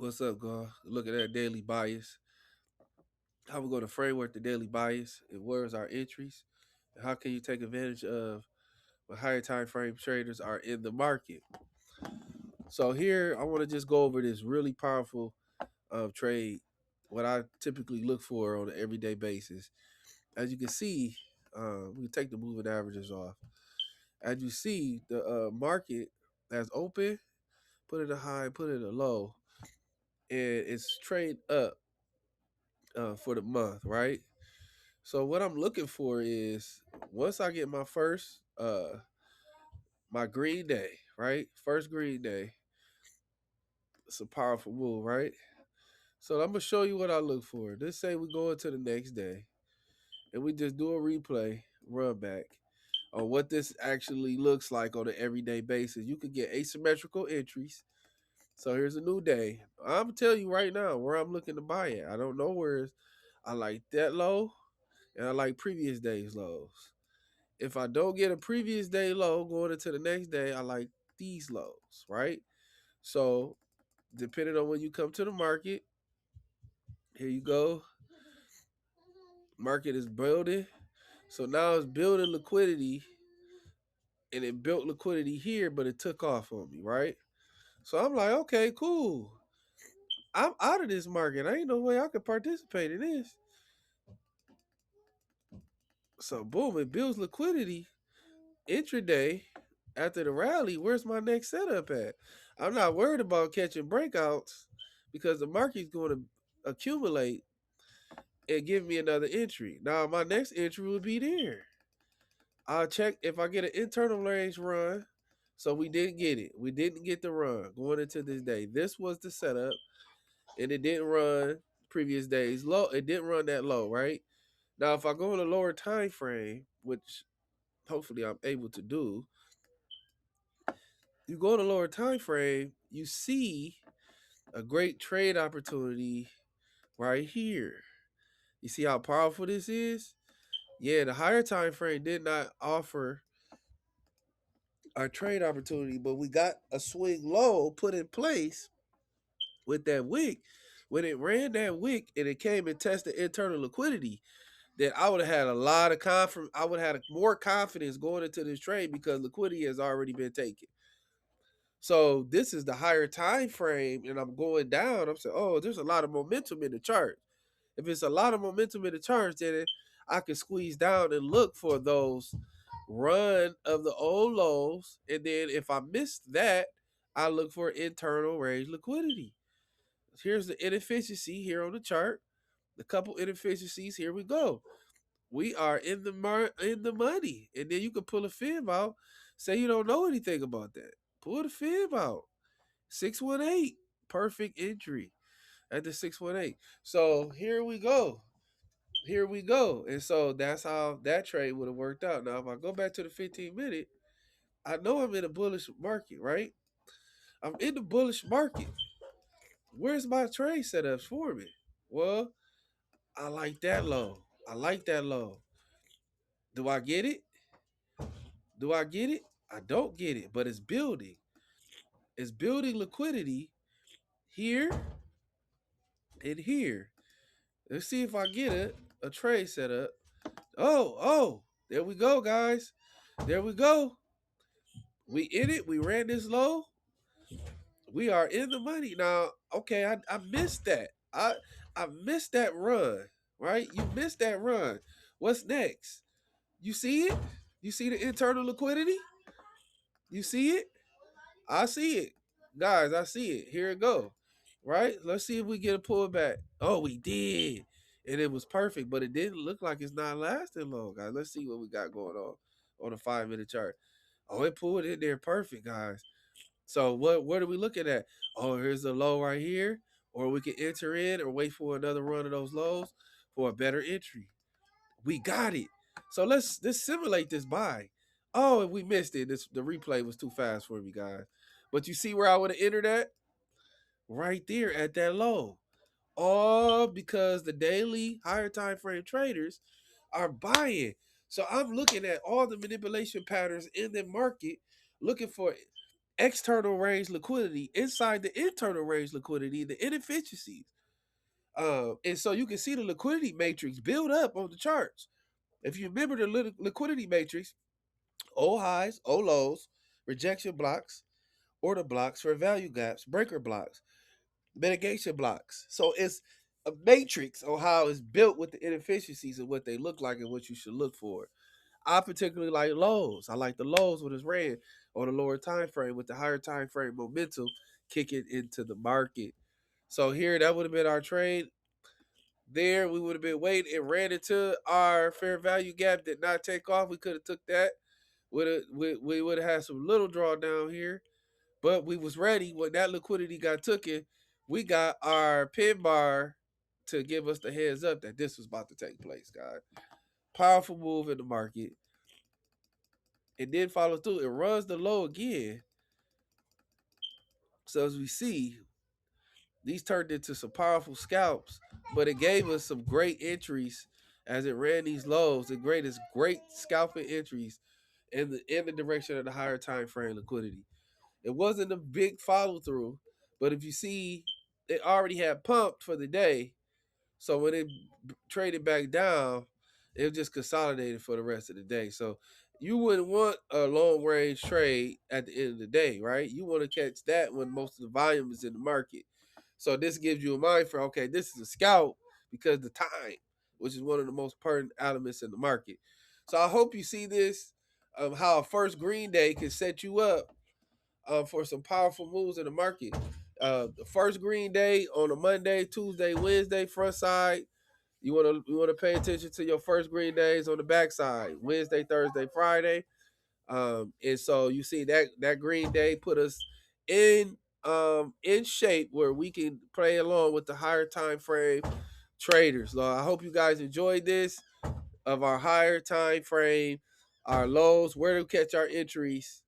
What's up, God? Look at that daily bias. How we're going to framework the daily bias and where's our entries? And how can you take advantage of when higher time frame traders are in the market? So here I want to just go over this really powerful trade, what I typically look for on an everyday basis. As you can see, we can take the moving averages off. As you see, the market has open, put it a high, put it a low, and it's trade up for the month, right? So what I'm looking for is once I get my first my green day, right? First green day. It's a powerful move, right? So I'm gonna show you what I look for. Let's say we go into the next day and we just do a replay, run back on what this actually looks like on an everyday basis. You could get asymmetrical entries. So here's a new day. I'm gonna tell you right now where I'm looking to buy it. I don't know where I like that low and I like previous days lows. If I don't get a previous day low going into the next day, I like these lows, right? So depending on when you come to the market, here you go. Market is building. So now it's building liquidity and it built liquidity here, but it took off on me, right? So I'm like, okay, cool. I'm out of this market. Ain't no way I could participate in this. So boom, it builds liquidity intraday after the rally. Where's my next setup at? I'm not worried about catching breakouts because the market's going to accumulate and give me another entry. Now my next entry will be there. I'll check if I get an internal range run. So we didn't get it. We didn't get the run going into this day. This was the setup, and it didn't run previous days low. It didn't run that low, right? Now if I go in a lower time frame, which hopefully I'm able to do, you go in a lower time frame, you see a great trade opportunity right here. You see how powerful this is? Yeah, the higher time frame did not offer our trade opportunity, but we got a swing low put in place with that wick. When it ran that wick and it came and tested internal liquidity, then I would have had a lot of confidence. I would have had more confidence going into this trade because liquidity has already been taken. So this is the higher time frame, and I'm going down. I'm saying, oh, there's a lot of momentum in the chart. If it's a lot of momentum in the charts, then I can squeeze down and look for those run of the old lows. And then if I missed that, I look for internal range liquidity. Here's the inefficiency here on the chart. The couple inefficiencies. Here we go. We are in the money, and then you can pull a fib out. Say you don't know anything about that. Pull the fib out. 618, perfect entry at the 618. So here we go. Here we go. And so that's how that trade would have worked out. Now, if I go back to the 15-minute, I know I'm in a bullish market, right? I'm in the bullish market. Where's my trade setups for me? Well, I like that low. I like that low. Do I get it? Do I get it? I don't get it, but it's building. It's building liquidity here and here. Let's see if I get a trade setup. Oh, there we go, guys. There we go. We in it. We ran this low. We are in the money now. Okay, I missed that. I missed that run. Right? You missed that run. What's next? You see it? You see the internal liquidity? You see it? I see it, guys. I see it. Here it go. Right? Let's see if we get a pullback. Oh, we did, and it was perfect, but it didn't look like it's not lasting long, guys. Let's see what we got going on a 5-minute chart. Oh, it pulled in there perfect, guys. So what are we looking at? Oh, here's the low right here. Or we can enter in or wait for another run of those lows for a better entry. We got it. So let's simulate this buy. Oh, and we missed it. The replay was too fast for me, guys. But you see where I would have entered at? Right there at that low. All because the daily higher time frame traders are buying. So I'm looking at all the manipulation patterns in the market, looking for external range liquidity inside the internal range liquidity, the inefficiencies. And so you can see the liquidity matrix build up on the charts. If you remember the liquidity matrix, O highs, O lows, rejection blocks, order blocks, fair value gaps, breaker blocks, mitigation blocks. So it's a matrix on how it's built with the inefficiencies and what they look like and what you should look for. I particularly like lows. I like the lows when it's ran on a lower time frame with the higher time frame momentum kicking into the market. So here that would have been our trade. There we would have been waiting. It ran into our fair value gap, did not take off. We could have took that. We would have had some little drawdown here, but we was ready when that liquidity got taken. We got our pin bar to give us the heads up that this was about to take place, guys. Powerful move in the market. It did follow through. It runs the low again. So as we see, these turned into some powerful scalps, but it gave us some great entries as it ran these lows. It great scalping entries in the direction of the higher time frame liquidity. It wasn't a big follow through, but if you see, it already had pumped for the day. So when it traded back down, it just consolidated for the rest of the day. So you wouldn't want a long range trade at the end of the day, right? You want to catch that when most of the volume is in the market. So this gives you a mind for, okay, this is a scalp because the time, which is one of the most pertinent elements in the market. So I hope you see this, how a first green day can set you up for some powerful moves in the market. The first green day on a Monday, Tuesday, Wednesday, front side. You want to pay attention to your first green days on the backside. Wednesday, Thursday, Friday. And so you see that green day put us in shape where we can play along with the higher time frame traders. I hope you guys enjoyed this of our higher time frame, our lows, where to catch our entries,